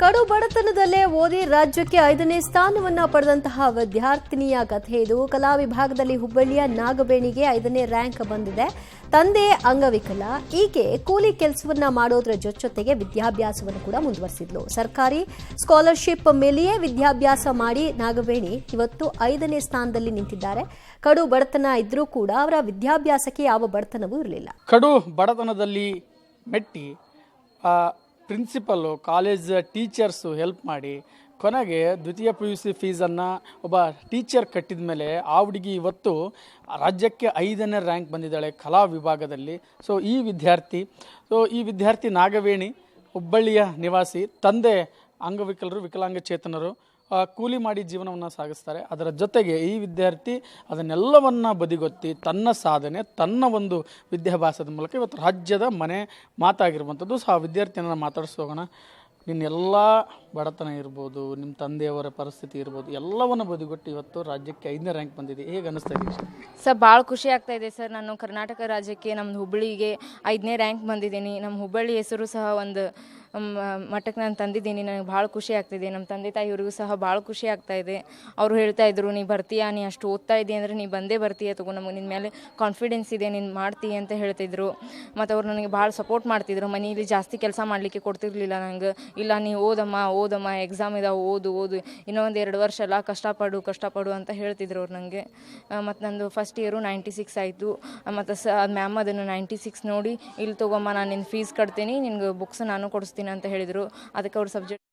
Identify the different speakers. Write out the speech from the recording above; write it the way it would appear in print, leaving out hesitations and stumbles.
Speaker 1: ಕಡು ಬಡತನದಲ್ಲೇ ಓದಿ ರಾಜ್ಯಕ್ಕೆ 5ನೇ ಸ್ಥಾನವನ್ನ ಪಡೆದಂತಹ ವಿದ್ಯಾರ್ಥಿನಿಯ ಕಥೆ ಇದು. ಕಲಾ ವಿಭಾಗದಲ್ಲಿ ಹುಬ್ಬಳ್ಳಿಯ ನಾಗಬೇಣಿಗೆ 5ನೇ ರ್ಯಾಂಕ್ ಬಂದಿದೆ. ತಂದೆ ಅಂಗವಿಕಲ. ಈಕೆ ಕೂಲಿ ಕೆಲಸವನ್ನ ಮಾಡೋದ್ರ ಜೊತೆಗೆ ವಿದ್ಯಾಭ್ಯಾಸವನ್ನು ಕೂಡ ಮುಂದುವರಿಸಿದ್ಲು. ಸರ್ಕಾರಿ ಸ್ಕಾಲರ್ಶಿಪ್ ಮೇಲೆಯೇ ವಿದ್ಯಾಭ್ಯಾಸ ಮಾಡಿ ನಾಗಬೇಣಿ ಇವತ್ತು 5ನೇ ಸ್ಥಾನದಲ್ಲಿ ನಿಂತಿದ್ದಾರೆ. ಕಡು ಬಡತನ ಇದ್ರೂ ಕೂಡ ಅವರ ವಿದ್ಯಾಭ್ಯಾಸಕ್ಕೆ ಯಾವ ಬಡತನವೂ ಇರಲಿಲ್ಲ.
Speaker 2: ಕಡು ಬಡತನದಲ್ಲಿ ಮೆಟ್ಟಿ ಪ್ರಿನ್ಸಿಪಲ್ಲು, ಕಾಲೇಜ್ ಟೀಚರ್ಸು ಹೆಲ್ಪ್ ಮಾಡಿ ಕೊನೆಗೆ ದ್ವಿತೀಯ PUC ಫೀಸನ್ನು ಒಬ್ಬ ಟೀಚರ್ ಕಟ್ಟಿದ ಮೇಲೆ ಆ ಹುಡುಗಿ ಇವತ್ತು ರಾಜ್ಯಕ್ಕೆ 5ನೇ ರ್ಯಾಂಕ್ ಬಂದಿದ್ದಾಳೆ ಕಲಾ ವಿಭಾಗದಲ್ಲಿ. ಈ ವಿದ್ಯಾರ್ಥಿ ನಾಗವೇಣಿ ಹುಬ್ಬಳ್ಳಿಯ ನಿವಾಸಿ. ತಂದೆ ಅಂಗವಿಕಲರು, ವಿಕಲಾಂಗಚೇತನರು, ಕೂಲಿ ಮಾಡಿ ಜೀವನವನ್ನು ಸಾಗಿಸ್ತಾರೆ. ಅದರ ಜೊತೆಗೆ ಈ ವಿದ್ಯಾರ್ಥಿ ಅದನ್ನೆಲ್ಲವನ್ನು ಬದಿಗೊತ್ತಿ ತನ್ನ ಸಾಧನೆ, ತನ್ನ ಒಂದು ವಿದ್ಯಾಭ್ಯಾಸದ ಮೂಲಕ ಇವತ್ತು ರಾಜ್ಯದ ಮನೆ ಮಾತಾಗಿರುವಂಥದ್ದು. ಆ ವಿದ್ಯಾರ್ಥಿಯನ್ನು ಮಾತಾಡಿಸೋಗೋಣ. ನಿನ್ನೆಲ್ಲ ಬಡತನ ಇರ್ಬೋದು, ನಿಮ್ಮ ತಂದೆಯವರ ಪರಿಸ್ಥಿತಿ ಇರ್ಬೋದು, ಎಲ್ಲವನ್ನು ಬದಿಗೊಟ್ಟು ಇವತ್ತು ರಾಜ್ಯಕ್ಕೆ 5ನೇ ರ್ಯಾಂಕ್ ಬಂದಿದೆ. ಹೇಗೆ ಅನ್ನಿಸ್ತಾ ಇದೆ
Speaker 3: ಸರ್? ಭಾಳ ಖುಷಿ ಆಗ್ತಾ ಇದೆ ಸರ್. ನಾನು ಕರ್ನಾಟಕ ರಾಜ್ಯಕ್ಕೆ, ನಮ್ಮ ಹುಬ್ಬಳ್ಳಿಗೆ 5ನೇ ರ್ಯಾಂಕ್ ಬಂದಿದ್ದೀನಿ. ನಮ್ಮ ಹುಬ್ಬಳ್ಳಿ ಹೆಸರು ಸಹ ಒಂದು ಮಟ್ಟಕ್ಕೆ ನಾನು ತಂದಿದ್ದೀನಿ. ನನಗೆ ಭಾಳ ಖುಷಿ ಆಗ್ತಿದೆ. ನಮ್ಮ ತಂದೆ ತಾಯಿಯವರಿಗೂ ಸಹ ಭಾಳ ಖುಷಿ ಆಗ್ತಾ ಇದೆ. ಅವರು ಹೇಳ್ತಾ ಇದ್ರು, ನೀ ಬರ್ತೀಯಾ, ನೀ ಅಷ್ಟು ಓದ್ತಾ ಇದ್ದೀಯ ಅಂದರೆ ನೀ ಬಂದೇ ಬರ್ತೀಯ, ತಗೋ, ನಮಗೆ ನಿನ್ನ ಮೇಲೆ ಕಾನ್ಫಿಡೆನ್ಸ್ ಇದೆ, ನೀನು ಮಾಡ್ತೀಯ ಅಂತ ಹೇಳ್ತಿದ್ರು. ಮತ್ತು ಅವ್ರು ನನಗೆ ಭಾಳ ಸಪೋರ್ಟ್ ಮಾಡ್ತಿದ್ರು. ಮನೆಯಲ್ಲಿ ಜಾಸ್ತಿ ಕೆಲಸ ಮಾಡಲಿಕ್ಕೆ ಕೊಡ್ತಿರ್ಲಿಲ್ಲ ನಂಗೆ. ಇಲ್ಲ, ನೀ ಓದಮ್ಮ, ಎಕ್ಸಾಮ್ ಇದಾವೆ, ಓದು, ಇನ್ನೊಂದು 2 ವರ್ಷ ಅಲ್ಲ, ಕಷ್ಟಪಡು ಅಂತ ಹೇಳ್ತಿದ್ರು ಅವ್ರು ನನಗೆ. ಮತ್ತು ನಂದು ಫಸ್ಟ್ ಇಯರು 96 ಆಯಿತು. ಮತ್ತು ಮ್ಯಾಮ್ ಅದನ್ನು 96 ನೋಡಿ, ಇಲ್ಲಿ ತಗೊಮ್ಮ, ನಾನು ನಿನ್ನ ಫೀಸ್ ಕಟ್ತೀನಿ, ನಿನ್ಗೆ ಬುಕ್ಸ್ ನಾನು ಕೊಡಿಸ್ತೀನಿ ಅಂತ ಹೇಳಿದರು. ಅದಕ್ಕೆ ಅವ್ರ ಸಬ್ಜೆಕ್ಟ್